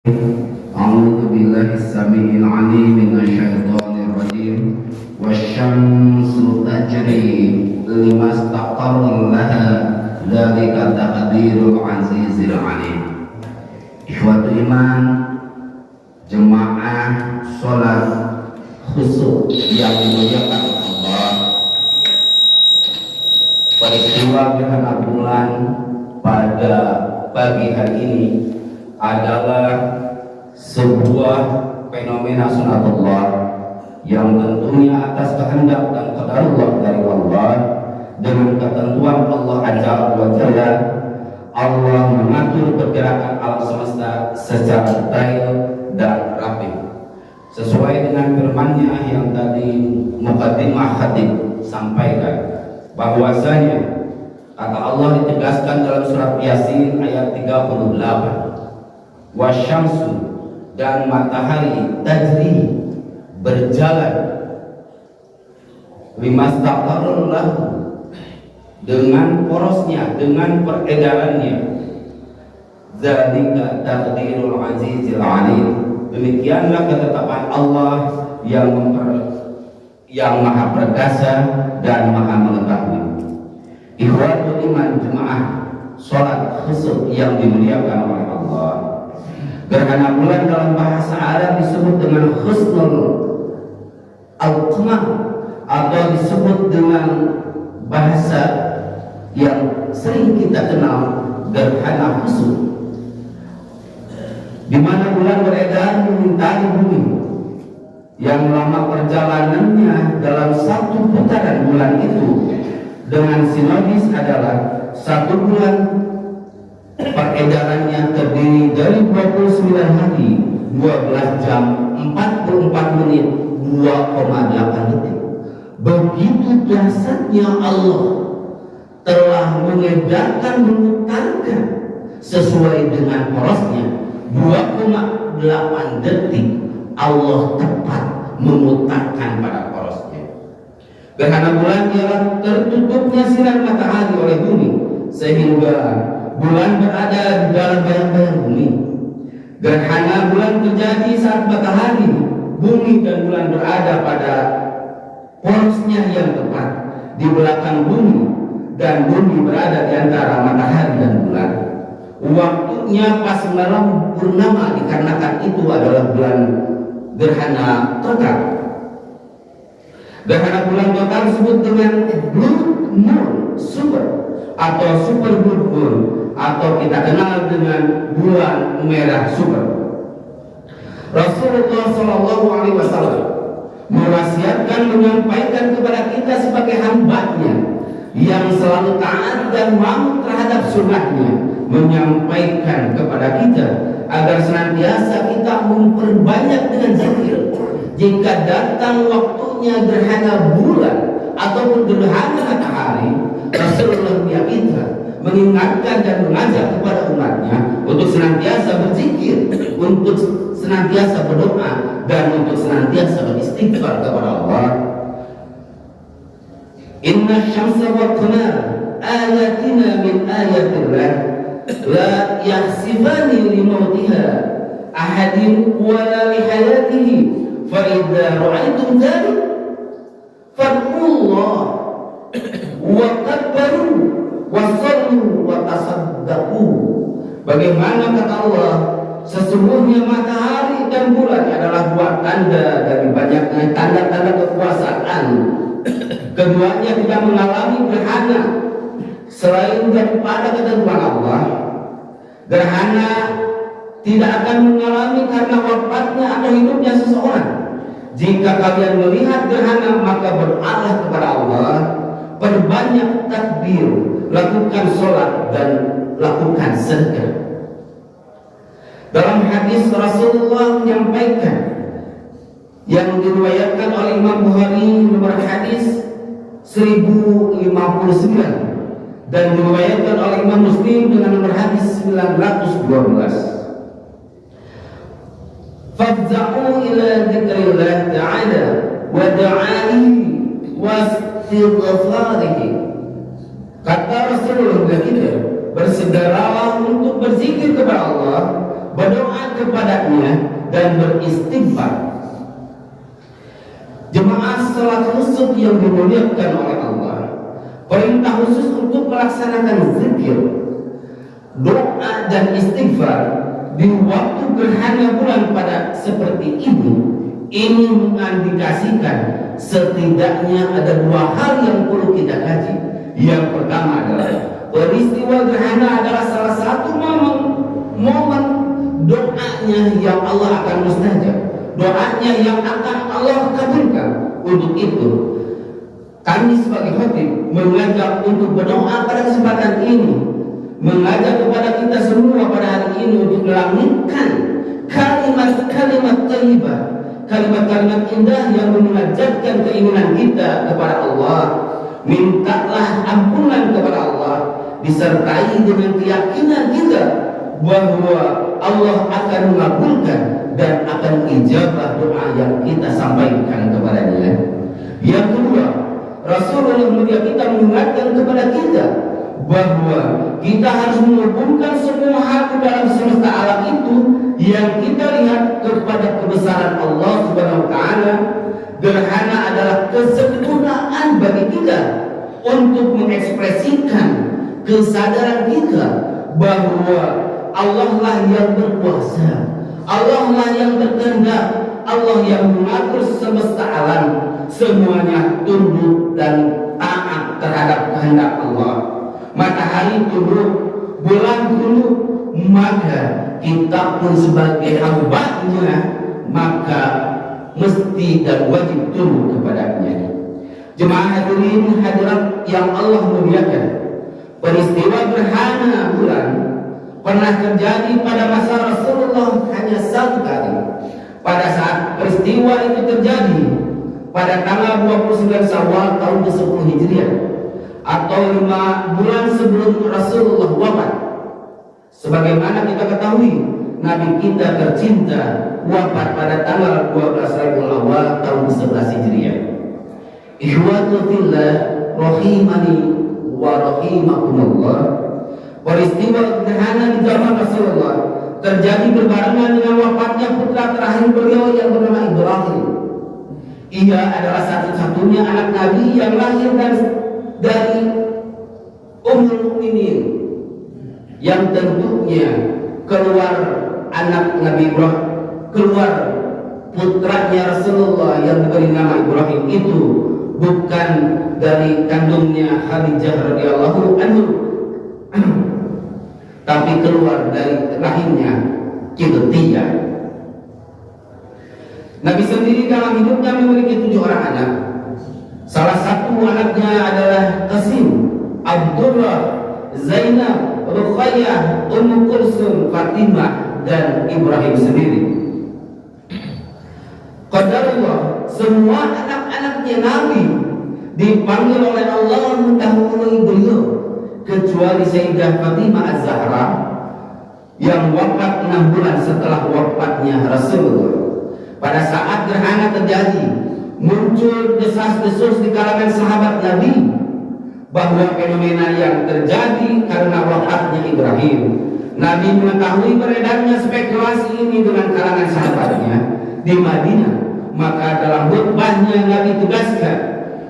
أعوذ بالله السميع العليم من الشيطان الرجيم والشمس تجري لما استقر لها ذلك تقدير العزيز العليم. Ikhwatu iman, jemaah sholat khusyuk yang dimuliakan Allah, peristiwa gerhana bulan pada pagi hari ini adalah sebuah fenomena sunatullah yang tentunya atas kehendak dan qadarullah dari Allah, dengan ketentuan Allah Azza wa Jalla. Allah mengatur pergerakan alam semesta secara detail dan rapi sesuai dengan firman-Nya yang tadi muqaddimah khatib sampaikan, bahwasanya kata Allah ditegaskan dalam surat Yasin ayat 38, wasyamsu, dan matahari tajri berjalan limastaqarrun lahu, dengan porosnya, dengan peredarannya, zalika taqdirul azizil alim, demikianlah ketetapan Allah yang maha perkasa dan maha mengetahui. Ikhwatul iman, jemaah sholat khusyuk yang dimuliakan oleh Allah, gerhana bulan dalam bahasa Arab disebut dengan husnul al-qamar, atau disebut dengan bahasa yang sering kita kenal gerhana khusyuk, di mana bulan beredar mengitari bumi yang lama perjalanannya dalam satu putaran bulan itu dengan sinodis adalah satu bulan. Peredarannya terdiri dari 29 hari, 12 jam, 44 menit, 2,8 detik. Begitu dahsyatnya Allah telah mengedarkan, memutarkan sesuai dengan porosnya 2,8 detik. Allah tepat memutarkan pada porosnya. Gerhana bulan ialah tertutupnya sinar matahari oleh bumi sehingga bulan berada di dalam bayang-bayang bumi. Gerhana bulan terjadi saat matahari, bumi dan bulan berada pada porosnya yang tepat di belakang bumi, dan bumi berada di antara matahari dan bulan. Waktunya pas malam purnama, dikarenakan itu adalah bulan gerhana total. Gerhana bulan total disebut dengan blood moon super atau super blood moon, atau kita kenal dengan bulan merah super. Rasulullah SAW mewasiatkan, menyampaikan kepada kita sebagai hambanya yang selalu taat dan mau terhadap sunnahnya, menyampaikan kepada kita agar senantiasa kita memperbanyak dengan zikir jika datang waktunya gerhana bulan ataupun gerhana matahari. Rasulullah kita mengingatkan dan mengajak kepada umatnya untuk senantiasa berzikir, untuk senantiasa berdoa, dan untuk senantiasa beristighfar kepada Allah. Inna syamsa wal qamar ayatina min ayatillah la yahsibani li mautiha ahadin wala li hayatihi fa idza ra'aytum dhalik fad'ullah wa kabbaru wa sallu wa tasaddaqu. Bagaimana kata Allah, sesungguhnya matahari dan bulan adalah dua tanda dari banyaknya tanda-tanda kekuasaan. Keduanya tidak mengalami gerhana selain daripada ketentuan Allah. Gerhana tidak akan mengalami karena wafatnya atau hidupnya seseorang. Jika kalian melihat gerhana, maka berdoalah kepada Allah, perbanyak takbir, lakukan sholat, dan lakukan sedekah. Dalam hadis Rasulullah menyampaikan yang diriwayatkan oleh Imam Bukhari nomor hadis 1059 dan diriwayatkan oleh Imam Muslim dengan nomor hadis 912. Fadza'u ila dzikrillah ta'ala wa da'aihi wa istighfarihi. Kata Rasulullah kita, bersegeralah untuk berzikir kepada Allah, berdoa kepadanya dan beristighfar. Jemaah salat khusus yang dimuliakan oleh Allah, perintah khusus untuk melaksanakan zikir, doa dan istighfar di waktu gerhana bulan pada seperti ini mengindikasikan setidaknya ada dua hal yang perlu kita kaji. Yang pertama adalah peristiwa gerhana adalah salah satu momen doanya yang Allah akan mustajab, doanya yang akan Allah kabulkan. Untuk itu kami sebagai khatib mengajak untuk berdoa pada kesempatan ini, mengajak kepada kita semua pada hari ini untuk melangitkan kalimat-kalimat thayyibah, kalimat-kalimat indah yang memunajatkan keinginan kita kepada Allah. Mintalah ampunan kepada Allah disertai dengan keyakinan kita bahwa Allah akan mengabulkan dan akan ijabah doa yang kita sampaikan kepadanya. Yang kedua, Rasulullah mulia kita mengingatkan kepada kita bahwa kita harus menghubungkan semua hal dalam semesta alam itu yang kita lihat kepada kebesaran Allah Subhanahu wa taala. Gerhana adalah kesempurnaan bagi kita untuk mengekspresikan kesadaran kita bahwa Allah lah yang berkuasa, Allah lah yang berkehendak, Allah yang mengatur semesta alam, semuanya tunduk dan taat terhadap kehendak Allah. Matahari tunduk, bulan tunduk, maka kita pun sebagai hamba-Nya maka mesti dan wajib tunduk kepadanya. Jemaah hadirin hadirat yang Allah muliakan, peristiwa gerhana bulan pernah terjadi pada masa Rasulullah hanya satu kali. Pada saat peristiwa itu terjadi pada tanggal 29 Syawal tahun ke-10 Hijriah atau 5 bulan sebelum Rasulullah wafat. Sebagaimana kita ketahui, Nabi kita tercinta wafat pada tanggal 12 Rabiul Awal tahun ke-11 Hijriah. Ikhwatu fillah rahimani wa rahimakumullah. Peristiwa gerhana di zaman Rasulullah terjadi berbarengan dengan wafatnya putra terakhir beliau yang bernama Ibrahim. Ia adalah satu-satunya anak Nabi yang lahir dari Ummul Mukminin, yang tentunya keluar anak Nabi Ibrahim, keluar putranya Rasulullah yang diberi nama Ibrahim itu bukan dari kandungnya Khadijah radhiyallahu anhu, tapi keluar dari rahimnya Qibtiyah. Nabi sendiri dalam hidupnya memiliki 7 orang anak. Salah satu anaknya adalah Qasim, Abdullah, Zainab, Ruqayyah, Ummu Kulsum, Fatimah, dan Ibrahim sendiri. Qadarullah, semua anak-anaknya Nabi dipanggil oleh Allah mendahului beliau, kecuali Sayyidah Fatimah Az-Zahra yang wafat 6 bulan setelah wafatnya Rasulullah. Pada saat gerhana terjadi, muncul desas-desus di kalangan sahabat Nabi bahwa fenomena yang terjadi karena wafatnya Ibrahim. Nabi mengetahui beredarnya spekulasi ini dengan kalangan sahabatnya di Madinah, maka dalam khutbahnya Nabi tegaskan,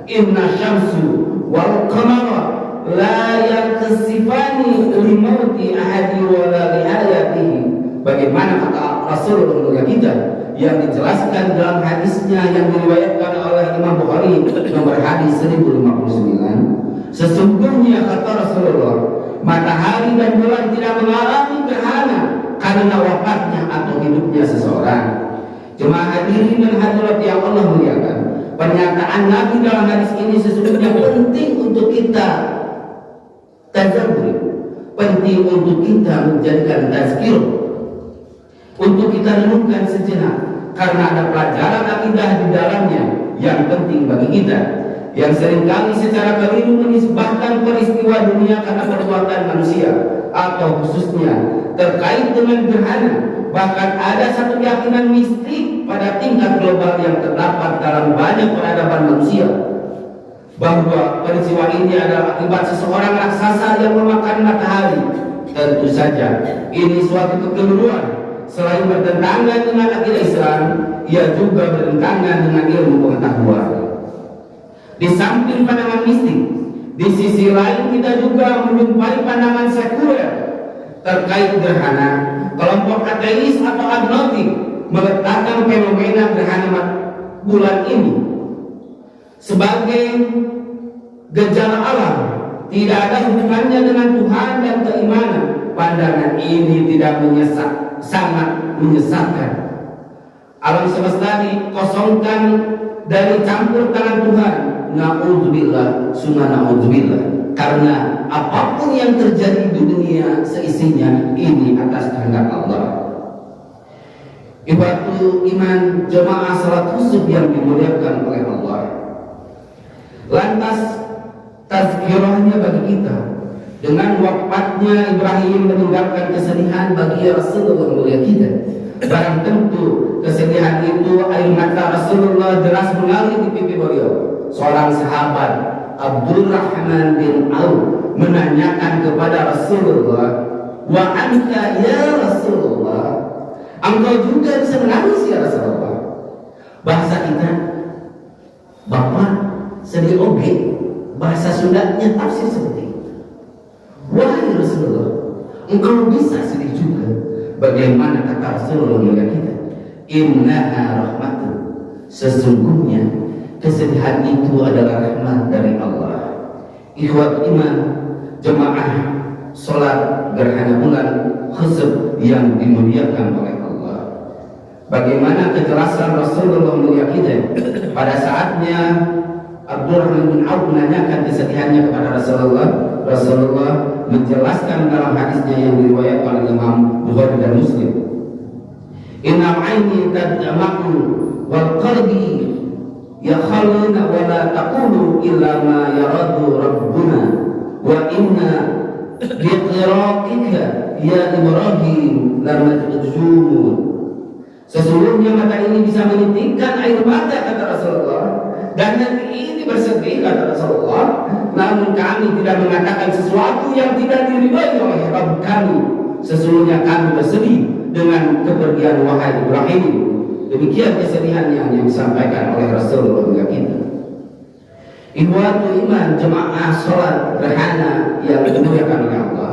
inna syamsu wal qamara la yanqasifani li mauti ahadi wa la li hayatihi. Bagaimana kata Rasulullah kita yang dijelaskan dalam hadisnya yang diriwayatkan oleh Imam Bukhari nomor hadis 1059, sesungguhnya kata Rasulullah, matahari dan bulan tidak mengalami gerhana karena wafatnya atau hidupnya seseorang. Jemaah hadirin dan hadirat yang Allah muliakan, pernyataan Nabi dalam hadis ini sesungguhnya penting untuk kita tadabbur, penting untuk kita menjadikan tazkir, untuk kita renungkan sejenak, karena ada pelajaran akidah di dalamnya yang penting bagi kita, yang seringkali secara keliru menisbahkan peristiwa dunia karena perbuatan manusia atau khususnya terkait dengan gerhana. Bahkan ada satu keyakinan mistik pada tingkat global yang terdapat dalam banyak peradaban manusia, bahwa peristiwa ini adalah akibat seseorang raksasa yang memakan matahari. Tentu saja ini suatu kekeliruan selain bertentangan dengan akidah Islam, ia juga bertentangan dengan ilmu pengetahuan. Di samping pandangan mistik, di sisi lain kita juga menjumpai pandangan sekuler terkait gerhana. Kelompok ateis atau agnostik meletakkan fenomena gerhana bulan ini sebagai gejala alam, tidak ada hubungannya dengan Tuhan dan keimanan. Pandangan ini tidak sangat menyesatkan. Alam semesta dikosongkan dari campur tangan Tuhan. Na'udzubillah, summa na'udzubillah. Karena apapun yang terjadi di dunia seisinya ini atas kehendak Allah. Ibadah iman jemaah salat khusyuk yang dimuliakan oleh Allah. Lantas tazkirahnya bagi kita dengan wafatnya Ibrahim meninggalkan kesedihan bagi Rasulullah mulia kita. Barang tentu kesedihan itu air mata Rasulullah deras mengalir di pipi beliau. Seorang sahabat Abdurrahman bin Auf menanyakan kepada Rasulullah, "Wa anta ya Rasulullah? Engkau juga bisa menangis ya Rasulullah?" Bahasa kita, Bapak sedih oge, bahasa Sundanya tafsir seperti itu. Wahai Rasulullah, engkau bisa sedih juga. Bagaimana kata Rasulullah mulia kita? Innaha rahmatun. Sesungguhnya kesedihan itu adalah rahmat dari Allah. Ikhwat iman, jemaah sholat gerhana bulan khusyuk yang dimuliakan oleh Allah. Bagaimana kejelasan Rasulullah mulia kita pada saatnya Abdurrahman bin Auf menanyakan kesedihannya kepada Rasulullah. Rasulullah menjelaskan dalam hadisnya yang diriwayatkan oleh Imam Bukhari dan Muslim. Inna aini tad'amu wal qalbi yakhaluna wa la taqulu illa ma yaradu rabbuna wa inna biqiraqika ya Ibrahim lamajzumun. Sesungguhnya mata ini bisa menitikkan air mata kata Rasulullah, dan hati ini bersedih kata Rasulullah, namun kami tidak mengatakan sesuatu yang tidak diridhai oleh Rabb kami. Sesungguhnya kami bersedih dengan kepergian wahai Ibrahim. Demikian kesedihan yang disampaikan oleh Rasulullah kita. Ikhwatul iman jemaah sholat gerhana yang dimuliakan oleh Allah,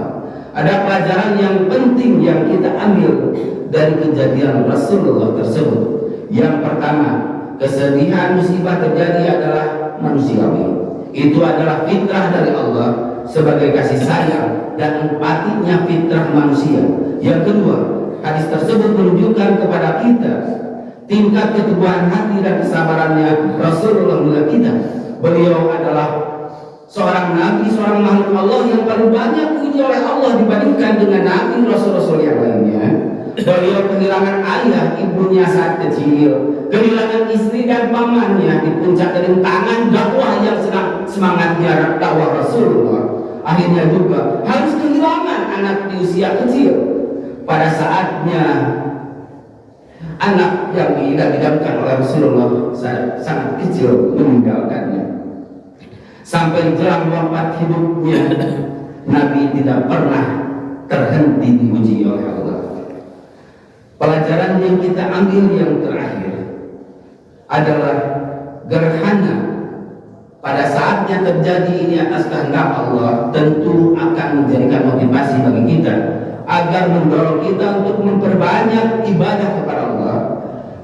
ada pelajaran yang penting yang kita ambil dari kejadian Rasulullah tersebut. Yang pertama, kesedihan musibah terjadi adalah manusiawi. Itu adalah fitrah dari Allah sebagai kasih sayang dan empatinya fitrah manusia. Yang kedua, hadis tersebut menunjukkan kepada kita tingkat keteguhan hati dan kesabarannya Rasulullah mulia kita. Beliau adalah seorang nabi, seorang makhluk Allah yang paling banyak diuji oleh Allah dibandingkan dengan nabi rasul-rasul yang lainnya. Beliau kehilangan ayah ibunya saat kecil, kehilangan istri dan pamannya di puncak kerintangan dakwah yang sedang semangatnya dakwah Rasulullah. Akhirnya juga harus kehilangan anak di usia kecil. Pada saatnya anak yang diidam-idamkan oleh Rasulullah sangat kecil meninggalkannya. Sampai jelang wafat hidupnya, Nabi tidak pernah terhenti diuji oleh Allah. Pelajaran yang kita ambil yang terakhir adalah gerhana pada saatnya terjadi ini atas kehendak Allah tentu akan menjadikan motivasi bagi kita agar mendorong kita untuk memperbanyak ibadah kepada Allah,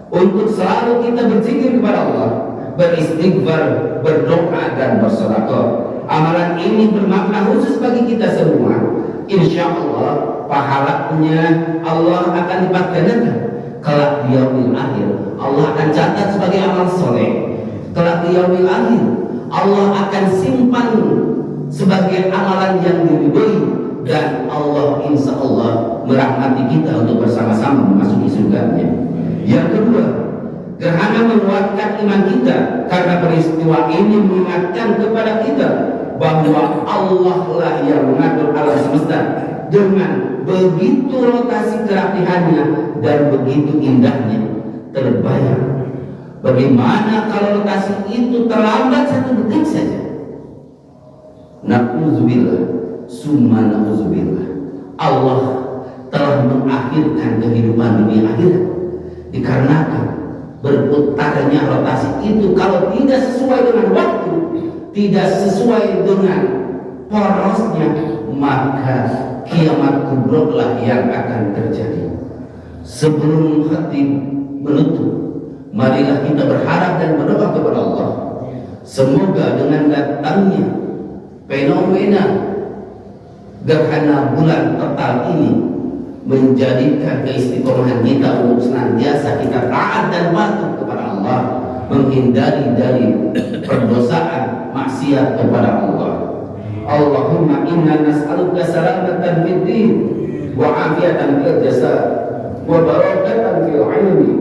untuk selalu kita berzikir kepada Allah, beristighfar, berdoa dan bersedekah. Amalan ini bermakna khusus bagi kita semua. Insya Allah pahalanya Allah akan lipat gandakan. Kelak di yaumil akhir Allah akan catat sebagai amal soleh. Kelak di yaumil akhir Allah akan simpan sebagai amalan yang diridhoi, dan Allah insya Allah merahmati kita untuk bersama-sama memasuki surganya. Yang kedua, gerhana menguatkan iman kita karena peristiwa ini mengingatkan kepada kita bahwa Allah lah yang mengatur alam semesta dengan begitu rotasi kerapihannya dan begitu indahnya. Terbayang bagaimana kalau rotasi itu terlambat satu detik saja. Na'udzubillah, summa na'udzubillah. Allah telah mengakhirkan kehidupan dunia akhirat. Dikarenakan berputarnya rotasi itu kalau tidak sesuai dengan waktu, tidak sesuai dengan porosnya, maka kiamat kubro lah yang akan terjadi. Sebelum khatib menutup, marilah kita berharap dan berdoa kepada Allah, semoga dengan datangnya fenomena gerhana bulan total ini menjadikan keistiqomahan kita untuk senantiasa kita taat dan patuh kepada Allah, menghindari dari perdosaan maksiat kepada Allah. Allahumma inna nas'aluka salamatan fid din wa afiyatan fil jasad wa barakatan fil ilmi